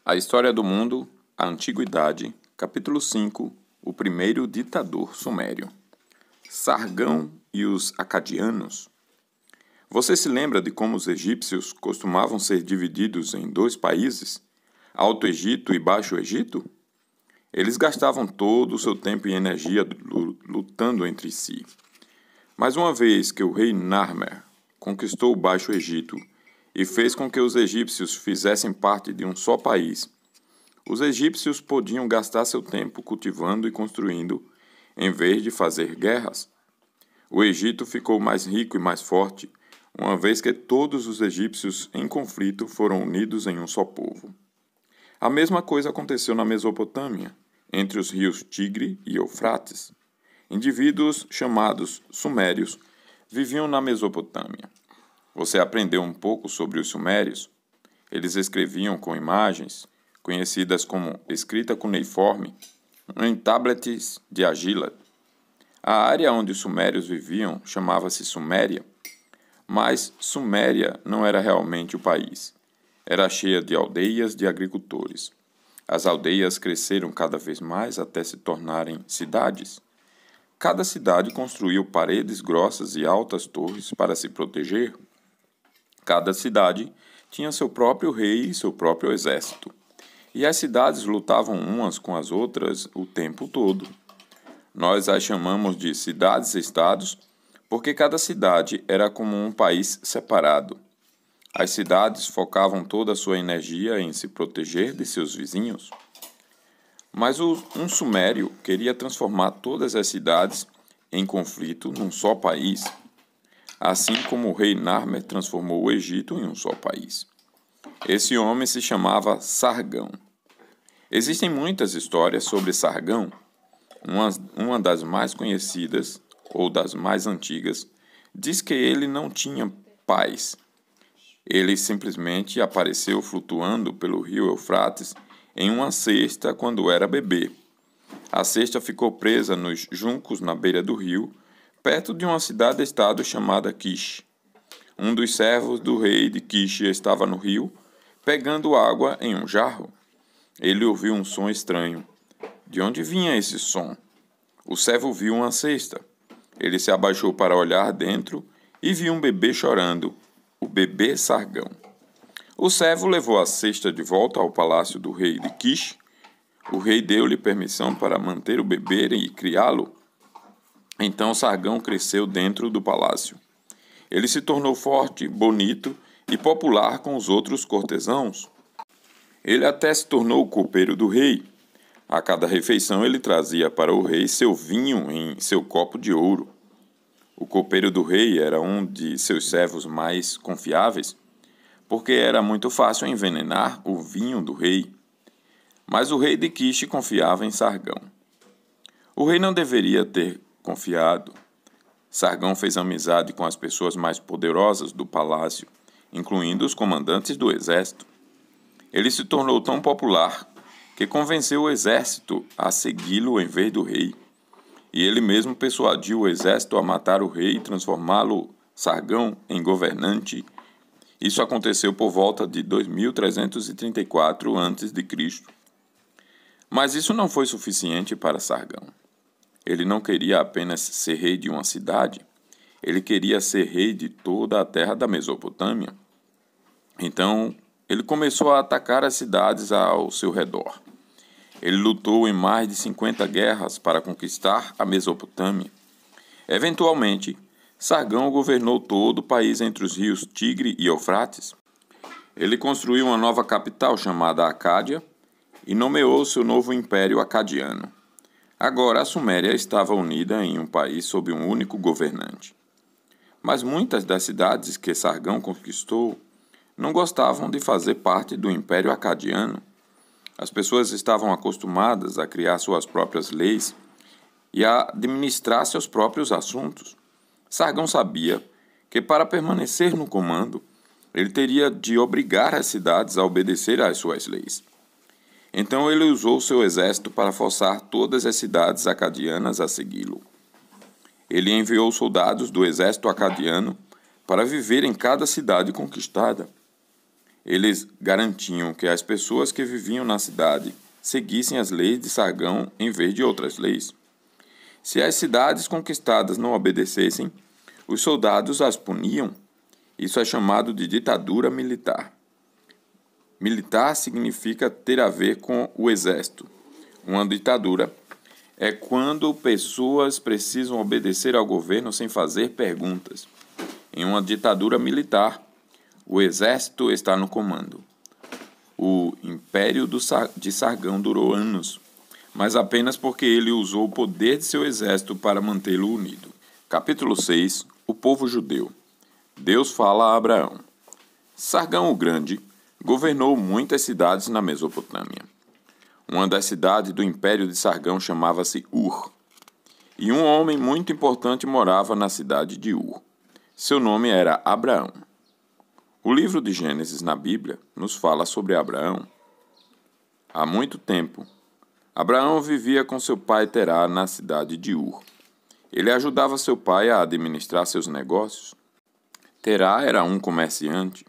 A História do Mundo, a Antiguidade, capítulo 5, o primeiro ditador sumério. Sargão e os acadianos. Você se lembra de como os egípcios costumavam ser divididos em dois países, Alto Egito e Baixo Egito? Eles gastavam todo o seu tempo e energia lutando entre si. Mas uma vez que o rei Narmer conquistou o Baixo Egito e fez com que os egípcios fizessem parte de um só país, os egípcios podiam gastar seu tempo cultivando e construindo, em vez de fazer guerras. O Egito ficou mais rico e mais forte, uma vez que todos os egípcios em conflito foram unidos em um só povo. A mesma coisa aconteceu na Mesopotâmia, entre os rios Tigre e Eufrates. Indivíduos chamados sumérios viviam na Mesopotâmia. Você aprendeu um pouco sobre os sumérios? Eles escreviam com imagens, conhecidas como escrita cuneiforme, em tablets de argila. A área onde os sumérios viviam chamava-se Suméria, mas Suméria não era realmente o país. Era cheia de aldeias de agricultores. As aldeias cresceram cada vez mais até se tornarem cidades. Cada cidade construiu paredes grossas e altas torres para se proteger. Cada cidade tinha seu próprio rei e seu próprio exército. E as cidades lutavam umas com as outras o tempo todo. Nós as chamamos de cidades-estados porque cada cidade era como um país separado. As cidades focavam toda a sua energia em se proteger de seus vizinhos. Mas um sumério queria transformar todas as cidades em conflito num só país, assim como o rei Narmer transformou o Egito em um só país. Esse homem se chamava Sargão. Existem muitas histórias sobre Sargão. Uma das mais conhecidas, ou das mais antigas, diz que ele não tinha pais. Ele simplesmente apareceu flutuando pelo rio Eufrates em uma cesta quando era bebê. A cesta ficou presa nos juncos na beira do rio, perto de uma cidade-estado chamada Quixe. Um dos servos do rei de Quixe estava no rio, pegando água em um jarro. Ele ouviu um som estranho. De onde vinha esse som? O servo viu uma cesta. Ele se abaixou para olhar dentro e viu um bebê chorando, o bebê Sargão. O servo levou a cesta de volta ao palácio do rei de Quixe. O rei deu-lhe permissão para manter o bebê e criá-lo. Então Sargão cresceu dentro do palácio. Ele se tornou forte, bonito e popular com os outros cortesãos. Ele até se tornou o copeiro do rei. A cada refeição ele trazia para o rei seu vinho em seu copo de ouro. O copeiro do rei era um de seus servos mais confiáveis, porque era muito fácil envenenar o vinho do rei. Mas o rei de Quixe confiava em Sargão. O rei não deveria ter confiado. Sargão fez amizade com as pessoas mais poderosas do palácio, incluindo os comandantes do exército. Ele se tornou tão popular que convenceu o exército a segui-lo em vez do rei. E ele mesmo persuadiu o exército a matar o rei e transformá-lo, Sargão, em governante. Isso aconteceu por volta de 2334 a.C. Mas isso não foi suficiente para Sargão. Ele não queria apenas ser rei de uma cidade, ele queria ser rei de toda a terra da Mesopotâmia. Então, ele começou a atacar as cidades ao seu redor. Ele lutou em mais de 50 guerras para conquistar a Mesopotâmia. Eventualmente, Sargão governou todo o país entre os rios Tigre e Eufrates. Ele construiu uma nova capital chamada Acádia e nomeou seu novo império acadiano. Agora a Suméria estava unida em um país sob um único governante. Mas muitas das cidades que Sargão conquistou não gostavam de fazer parte do Império Acadiano. As pessoas estavam acostumadas a criar suas próprias leis e a administrar seus próprios assuntos. Sargão sabia que para permanecer no comando, ele teria de obrigar as cidades a obedecer às suas leis. Então ele usou seu exército para forçar todas as cidades acadianas a segui-lo. Ele enviou soldados do exército acadiano para viver em cada cidade conquistada. Eles garantiam que as pessoas que viviam na cidade seguissem as leis de Sargão em vez de outras leis. Se as cidades conquistadas não obedecessem, os soldados as puniam. Isso é chamado de ditadura militar. Militar significa ter a ver com o exército. Uma ditadura é quando pessoas precisam obedecer ao governo sem fazer perguntas. Em uma ditadura militar, o exército está no comando. O império de Sargão durou anos, mas apenas porque ele usou o poder de seu exército para mantê-lo unido. Capítulo 6. O povo judeu. Deus fala a Abraão. Sargão o Grande governou muitas cidades na Mesopotâmia. Uma das cidades do império de Sargão chamava-se Ur. E um homem muito importante morava na cidade de Ur. Seu nome era Abraão. O livro de Gênesis na Bíblia nos fala sobre Abraão. Há muito tempo, Abraão vivia com seu pai Terá na cidade de Ur. Ele ajudava seu pai a administrar seus negócios. Terá era um comerciante.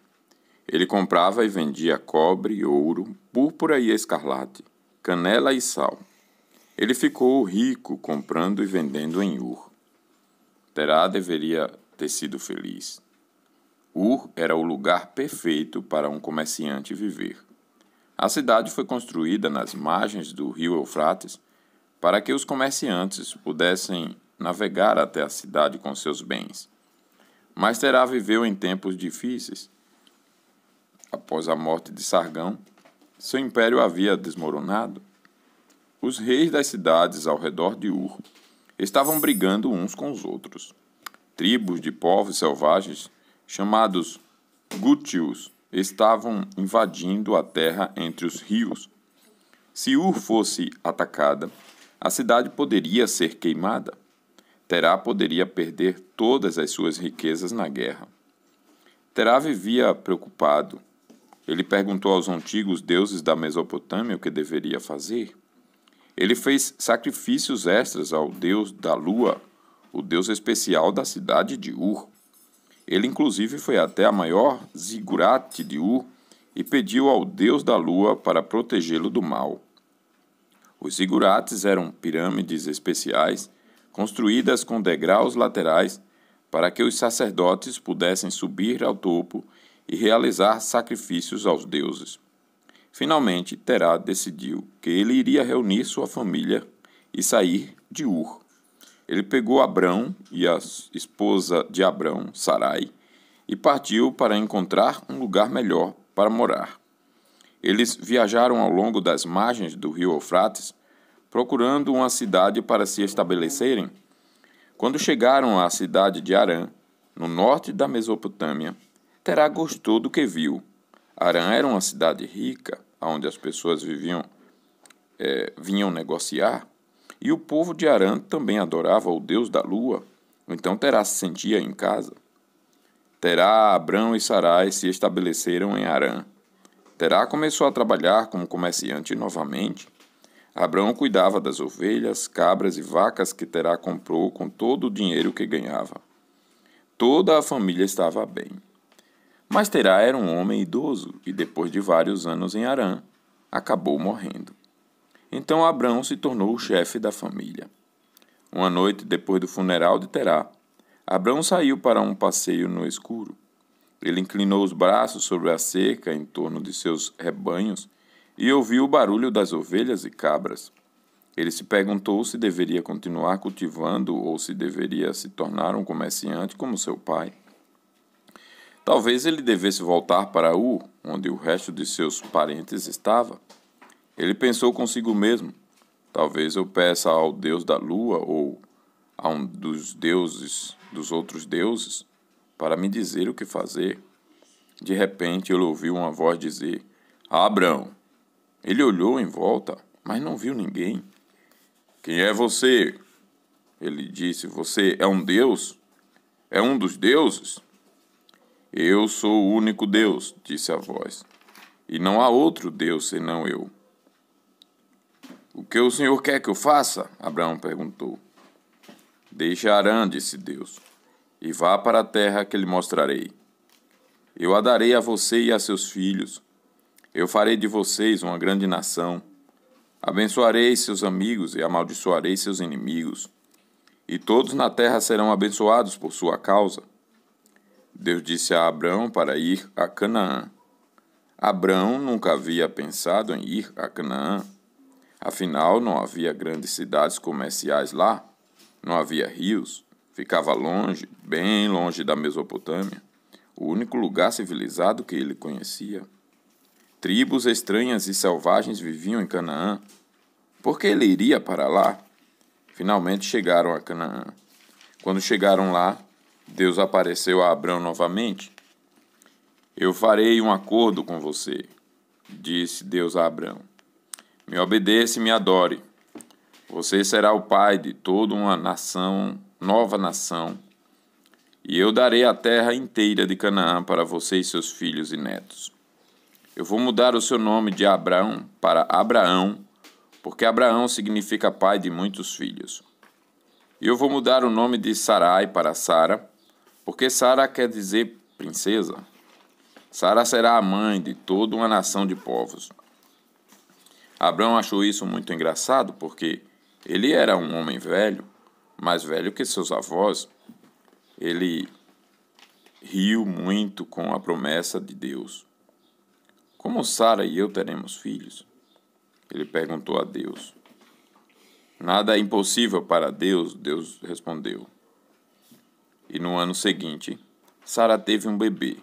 Ele comprava e vendia cobre, ouro, púrpura e escarlate, canela e sal. Ele ficou rico comprando e vendendo em Ur. Terá deveria ter sido feliz. Ur era o lugar perfeito para um comerciante viver. A cidade foi construída nas margens do rio Eufrates para que os comerciantes pudessem navegar até a cidade com seus bens. Mas Terá viveu em tempos difíceis. Após a morte de Sargão, seu império havia desmoronado. Os reis das cidades ao redor de Ur estavam brigando uns com os outros. Tribos de povos selvagens chamados Gútios estavam invadindo a terra entre os rios. Se Ur fosse atacada, a cidade poderia ser queimada. Terá poderia perder todas as suas riquezas na guerra. Terá vivia preocupado. Ele perguntou aos antigos deuses da Mesopotâmia o que deveria fazer. Ele fez sacrifícios extras ao deus da lua, o deus especial da cidade de Ur. Ele inclusive foi até a maior zigurate de Ur e pediu ao deus da lua para protegê-lo do mal. Os zigurates eram pirâmides especiais construídas com degraus laterais para que os sacerdotes pudessem subir ao topo e realizar sacrifícios aos deuses. Finalmente, Terá decidiu que ele iria reunir sua família e sair de Ur. Ele pegou Abrão e a esposa de Abrão, Sarai, e partiu para encontrar um lugar melhor para morar. Eles viajaram ao longo das margens do rio Eufrates, procurando uma cidade para se estabelecerem. Quando chegaram à cidade de Harã, no norte da Mesopotâmia, Terá gostou do que viu. Harã era uma cidade rica, onde as pessoas vinham negociar. E o povo de Harã também adorava o deus da lua, então Terá se sentia em casa. Terá, Abrão e Sarai se estabeleceram em Harã. Terá começou a trabalhar como comerciante novamente. Abrão cuidava das ovelhas, cabras e vacas que Terá comprou com todo o dinheiro que ganhava. Toda a família estava bem. Mas Terá era um homem idoso e, depois de vários anos em Harã, acabou morrendo. Então Abrão se tornou o chefe da família. Uma noite depois do funeral de Terá, Abrão saiu para um passeio no escuro. Ele inclinou os braços sobre a cerca em torno de seus rebanhos e ouviu o barulho das ovelhas e cabras. Ele se perguntou se deveria continuar cultivando ou se deveria se tornar um comerciante como seu pai. Talvez ele devesse voltar para Ur, onde o resto de seus parentes estava. Ele pensou consigo mesmo: talvez eu peça ao deus da lua ou a um dos outros deuses para me dizer o que fazer. De repente ele ouviu uma voz dizer: Abrão. Ele olhou em volta, mas não viu ninguém. Quem é você? Ele disse: Você é um deus? É um dos deuses? Eu sou o único Deus, disse a voz, e não há outro Deus senão eu. O que o Senhor quer que eu faça? Abraão perguntou. Deixe Harã, disse Deus, e vá para a terra que lhe mostrarei. Eu a darei a você e a seus filhos. Eu farei de vocês uma grande nação. Abençoarei seus amigos e amaldiçoarei seus inimigos. E todos na terra serão abençoados por sua causa. Deus disse a Abrão para ir a Canaã. Abrão nunca havia pensado em ir a Canaã. Afinal, não havia grandes cidades comerciais lá. Não havia rios. Ficava longe, bem longe da Mesopotâmia, o único lugar civilizado que ele conhecia. Tribos estranhas e selvagens viviam em Canaã. Por que ele iria para lá? Finalmente chegaram a Canaã. Quando chegaram lá, Deus apareceu a Abrão novamente. Eu farei um acordo com você, disse Deus a Abrão. Me obedeça e me adore. Você será o pai de toda uma nação, nova nação, e eu darei a terra inteira de Canaã para você e seus filhos e netos. Eu vou mudar o seu nome de Abrão para Abraão, porque Abraão significa pai de muitos filhos. E eu vou mudar o nome de Sarai para Sara, porque Sara quer dizer princesa. Sara será a mãe de toda uma nação de povos. Abrão achou isso muito engraçado, porque ele era um homem velho, mais velho que seus avós. Ele riu muito com a promessa de Deus. Como Sara e eu teremos filhos? Ele perguntou a Deus. Nada é impossível para Deus, Deus respondeu. E no ano seguinte, Sara teve um bebê,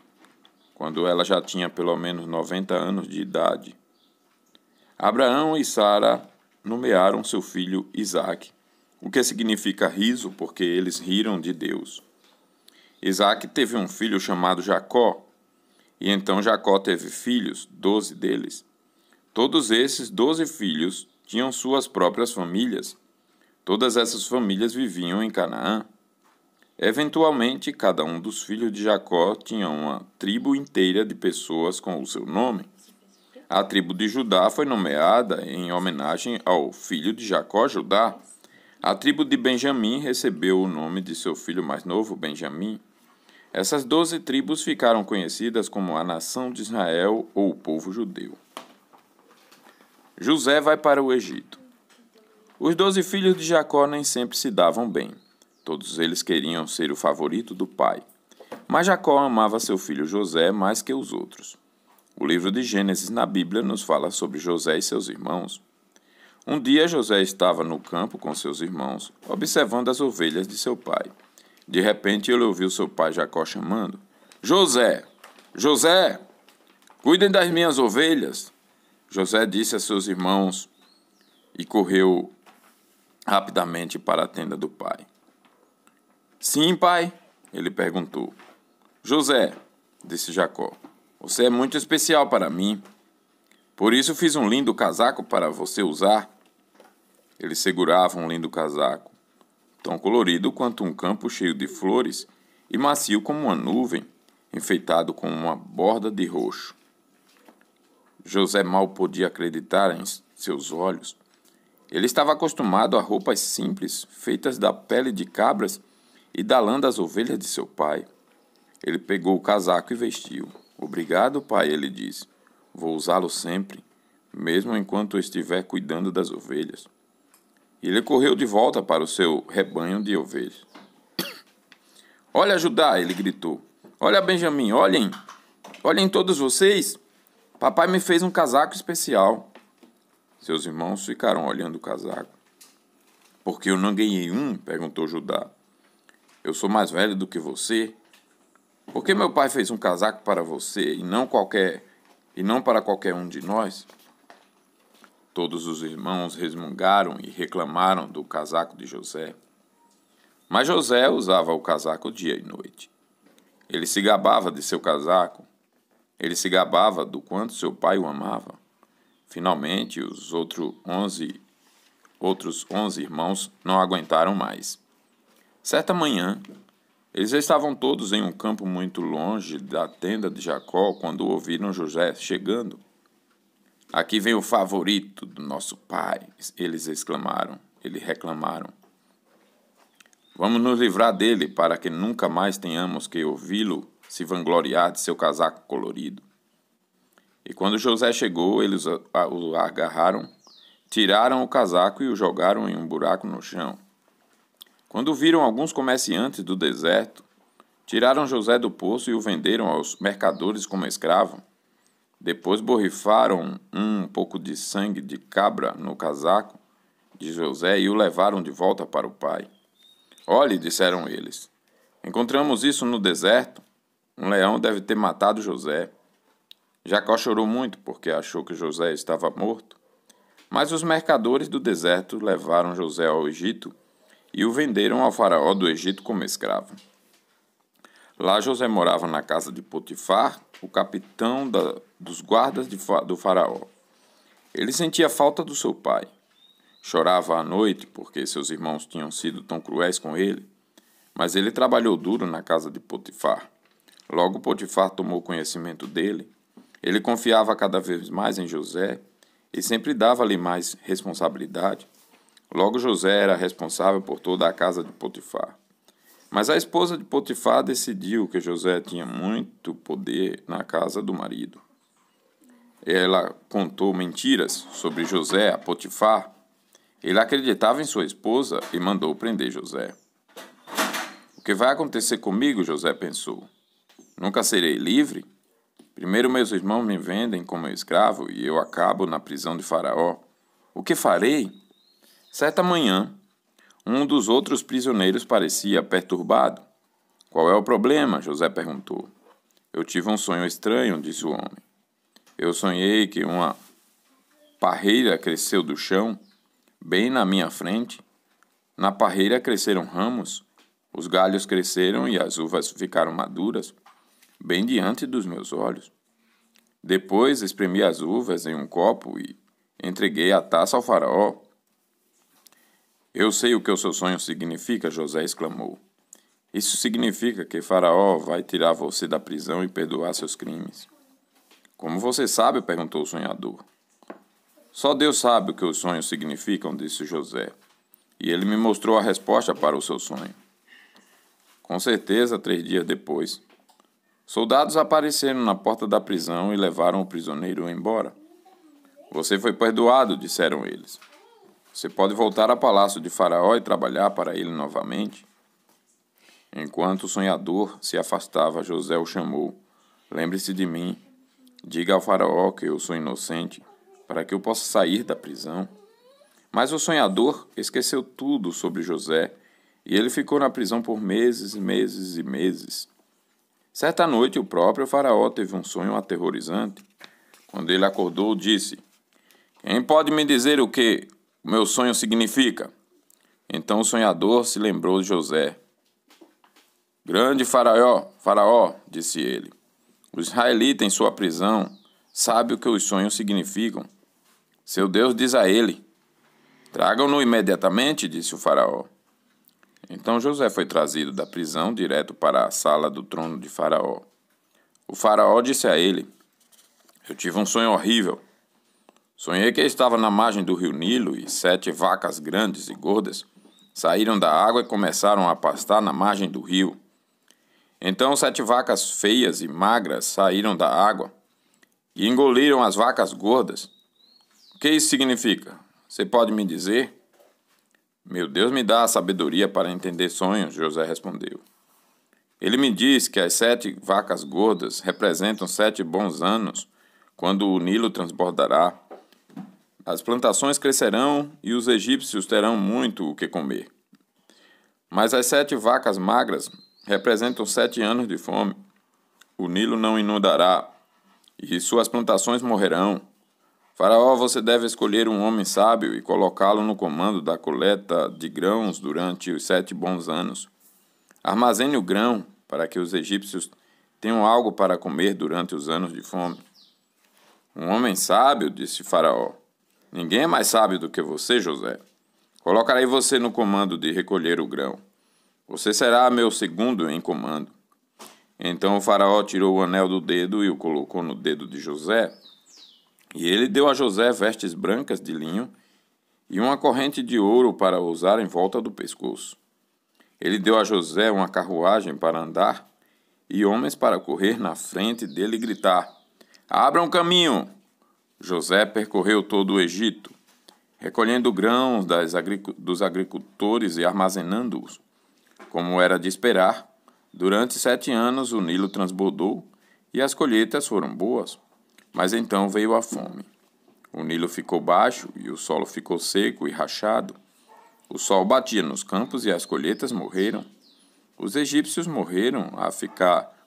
quando ela já tinha pelo menos 90 anos de idade. Abraão e Sara nomearam seu filho Isaque, o que significa riso, porque eles riram de Deus. Isaque teve um filho chamado Jacó, e então Jacó teve filhos, 12 deles. Todos esses 12 filhos tinham suas próprias famílias. Todas essas famílias viviam em Canaã. Eventualmente, cada um dos filhos de Jacó tinha uma tribo inteira de pessoas com o seu nome. A tribo de Judá foi nomeada em homenagem ao filho de Jacó, Judá. A tribo de Benjamim recebeu o nome de seu filho mais novo, Benjamim. Essas 12 tribos ficaram conhecidas como a nação de Israel ou o povo judeu. José vai para o Egito. Os 12 filhos de Jacó nem sempre se davam bem. Todos eles queriam ser o favorito do pai. Mas Jacó amava seu filho José mais que os outros. O livro de Gênesis na Bíblia nos fala sobre José e seus irmãos. Um dia José estava no campo com seus irmãos, observando as ovelhas de seu pai. De repente ele ouviu seu pai Jacó chamando: José! José! Cuidem das minhas ovelhas! José disse a seus irmãos e correu rapidamente para a tenda do pai. Sim, pai? Ele perguntou. José, disse Jacó, você é muito especial para mim. Por isso fiz um lindo casaco para você usar. Ele segurava um lindo casaco, tão colorido quanto um campo cheio de flores e macio como uma nuvem, enfeitado com uma borda de roxo. José mal podia acreditar em seus olhos. Ele estava acostumado a roupas simples, feitas da pele de cabras e da lã das ovelhas de seu pai. Ele pegou o casaco e vestiu. Obrigado, pai, ele disse. Vou usá-lo sempre, mesmo enquanto eu estiver cuidando das ovelhas. E ele correu de volta para o seu rebanho de ovelhas. Olha, Judá, ele gritou. Olha, Benjamim, olhem. Olhem todos vocês. Papai me fez um casaco especial. Seus irmãos ficaram olhando o casaco. Por que eu não ganhei um? Perguntou Judá. Eu sou mais velho do que você. Por que meu pai fez um casaco para você e não para qualquer um de nós? Todos os irmãos resmungaram e reclamaram do casaco de José. Mas José usava o casaco dia e noite. Ele se gabava de seu casaco. Ele se gabava do quanto seu pai o amava. Finalmente, os outros 11 irmãos não aguentaram mais. Certa manhã, eles estavam todos em um campo muito longe da tenda de Jacó quando ouviram José chegando. Aqui vem o favorito do nosso pai, eles reclamaram. Vamos nos livrar dele para que nunca mais tenhamos que ouvi-lo se vangloriar de seu casaco colorido. E quando José chegou, eles o agarraram, tiraram o casaco e o jogaram em um buraco no chão. Quando viram alguns comerciantes do deserto, tiraram José do poço e o venderam aos mercadores como escravo. Depois borrifaram um pouco de sangue de cabra no casaco de José e o levaram de volta para o pai. Olhe, disseram eles, encontramos isso no deserto. Um leão deve ter matado José. Jacó chorou muito porque achou que José estava morto. Mas os mercadores do deserto levaram José ao Egito e o venderam ao faraó do Egito como escravo. Lá José morava na casa de Potifar, o capitão dos guardas do faraó. Ele sentia falta do seu pai. Chorava à noite porque seus irmãos tinham sido tão cruéis com ele, mas ele trabalhou duro na casa de Potifar. Logo Potifar tomou conhecimento dele. Ele confiava cada vez mais em José e sempre dava-lhe mais responsabilidade. Logo José era responsável por toda a casa de Potifar. Mas a esposa de Potifar decidiu que José tinha muito poder na casa do marido. Ela contou mentiras sobre José a Potifar. Ele acreditava em sua esposa e mandou prender José. O que vai acontecer comigo, José pensou. Nunca serei livre? Primeiro meus irmãos me vendem como escravo e eu acabo na prisão de Faraó. O que farei? Certa manhã, um dos outros prisioneiros parecia perturbado. Qual é o problema? José perguntou. Eu tive um sonho estranho, disse o homem. Eu sonhei que uma parreira cresceu do chão, bem na minha frente. Na parreira cresceram ramos, os galhos cresceram e as uvas ficaram maduras, bem diante dos meus olhos. Depois espremi as uvas em um copo e entreguei a taça ao faraó. Eu sei o que o seu sonho significa, José exclamou. Isso significa que Faraó vai tirar você da prisão e perdoar seus crimes. Como você sabe? Perguntou o sonhador. Só Deus sabe o que os sonhos significam, disse José. E ele me mostrou a resposta para o seu sonho. Com certeza, 3 dias depois, soldados apareceram na porta da prisão e levaram o prisioneiro embora. Você foi perdoado, disseram eles. Você pode voltar ao palácio de Faraó e trabalhar para ele novamente. Enquanto o sonhador se afastava, José o chamou. Lembre-se de mim. Diga ao Faraó que eu sou inocente, para que eu possa sair da prisão. Mas o sonhador esqueceu tudo sobre José, e ele ficou na prisão por meses e meses e meses. Certa noite, o próprio Faraó teve um sonho aterrorizante. Quando ele acordou, disse: Quem pode me dizer o que o meu sonho significa? Então o sonhador se lembrou de José. Grande Faraó, disse ele, o israelita em sua prisão sabe o que os sonhos significam. Seu Deus diz a ele: Tragam-no imediatamente, disse o faraó. Então José foi trazido da prisão direto para a sala do trono de Faraó. O faraó disse a ele: Eu tive um sonho horrível. Sonhei que estava na margem do rio Nilo e 7 vacas grandes e gordas saíram da água e começaram a pastar na margem do rio. Então 7 vacas feias e magras saíram da água e engoliram as vacas gordas. O que isso significa? Você pode me dizer? Meu Deus me dá a sabedoria para entender sonhos, José respondeu. Ele me diz que as 7 vacas gordas representam 7 bons anos, quando o Nilo transbordará. As plantações crescerão e os egípcios terão muito o que comer. Mas as 7 vacas magras representam 7 anos de fome. O Nilo não inundará e suas plantações morrerão. Faraó, você deve escolher um homem sábio e colocá-lo no comando da coleta de grãos durante os 7 bons anos. Armazene o grão para que os egípcios tenham algo para comer durante os anos de fome. Um homem sábio, disse Faraó. Ninguém é mais sábio do que você, José. Colocarei você no comando de recolher o grão. Você será meu segundo em comando. Então o faraó tirou o anel do dedo e o colocou no dedo de José. E ele deu a José vestes brancas de linho e uma corrente de ouro para usar em volta do pescoço. Ele deu a José uma carruagem para andar e homens para correr na frente dele e gritar: Abram caminho! José percorreu todo o Egito, recolhendo grãos dos agricultores e armazenando-os. Como era de esperar, durante 7 anos o Nilo transbordou e as colheitas foram boas. Mas então veio a fome. O Nilo ficou baixo e o solo ficou seco e rachado. O sol batia nos campos e as colheitas morreram. Os egípcios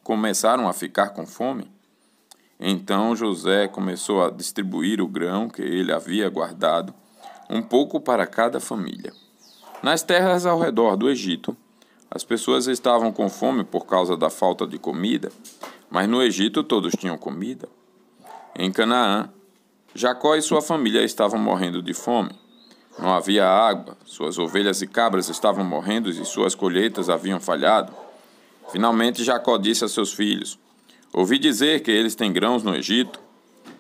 começaram a ficar com fome. Então José começou a distribuir o grão que ele havia guardado, um pouco para cada família. Nas terras ao redor do Egito, as pessoas estavam com fome por causa da falta de comida, mas no Egito todos tinham comida. Em Canaã, Jacó e sua família estavam morrendo de fome. Não havia água, suas ovelhas e cabras estavam morrendo e suas colheitas haviam falhado. Finalmente Jacó disse a seus filhos: Ouvi dizer que eles têm grãos no Egito.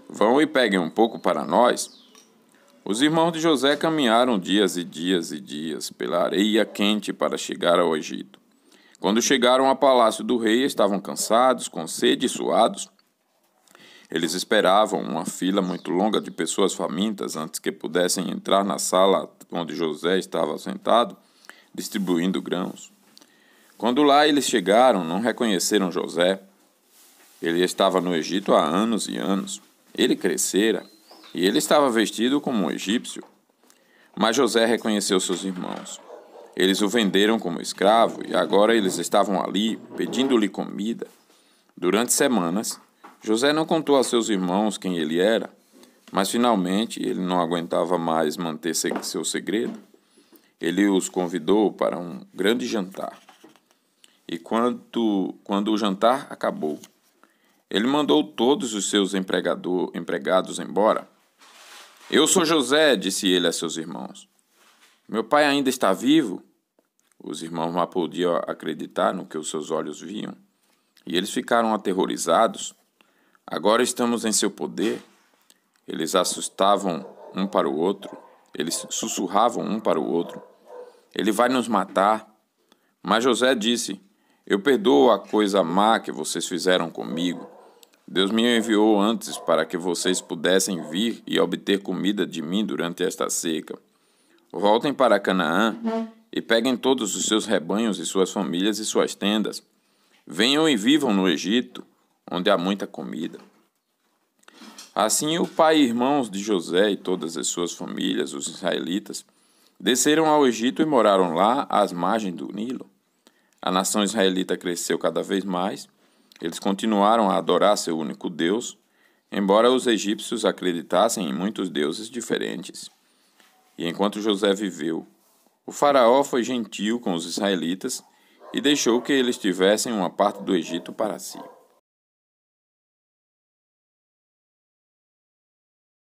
Vão e peguem um pouco para nós. Os irmãos de José caminharam dias e dias e dias pela areia quente para chegar ao Egito. Quando chegaram ao palácio do rei, estavam cansados, com sede e suados. Eles esperavam uma fila muito longa de pessoas famintas antes que pudessem entrar na sala onde José estava sentado, distribuindo grãos. Quando lá eles chegaram, não reconheceram José. Ele estava no Egito há anos e anos. Ele crescera, e ele estava vestido como um egípcio. Mas José reconheceu seus irmãos. Eles o venderam como escravo, e agora eles estavam ali, pedindo-lhe comida. Durante semanas, José não contou a seus irmãos quem ele era, mas finalmente ele não aguentava mais manter seu segredo. Ele os convidou para um grande jantar. E quando o jantar acabou, ele mandou todos os seus empregados embora. Eu sou José, disse ele a seus irmãos. Meu pai ainda está vivo? Os irmãos não podiam acreditar no que os seus olhos viam, e eles ficaram aterrorizados. Agora estamos em seu poder. Eles assustavam um para o outro. Eles sussurravam um para o outro. Ele vai nos matar. Mas José disse: Eu perdoo a coisa má que vocês fizeram comigo. Deus me enviou antes para que vocês pudessem vir e obter comida de mim durante esta seca. Voltem para Canaã e peguem todos os seus rebanhos e suas famílias e suas tendas. Venham e vivam no Egito, onde há muita comida. Assim o pai e irmãos de José e todas as suas famílias, os israelitas, desceram ao Egito e moraram lá às margens do Nilo. A nação israelita cresceu cada vez mais. Eles continuaram a adorar seu único Deus, embora os egípcios acreditassem em muitos deuses diferentes. E enquanto José viveu, o faraó foi gentil com os israelitas e deixou que eles tivessem uma parte do Egito para si.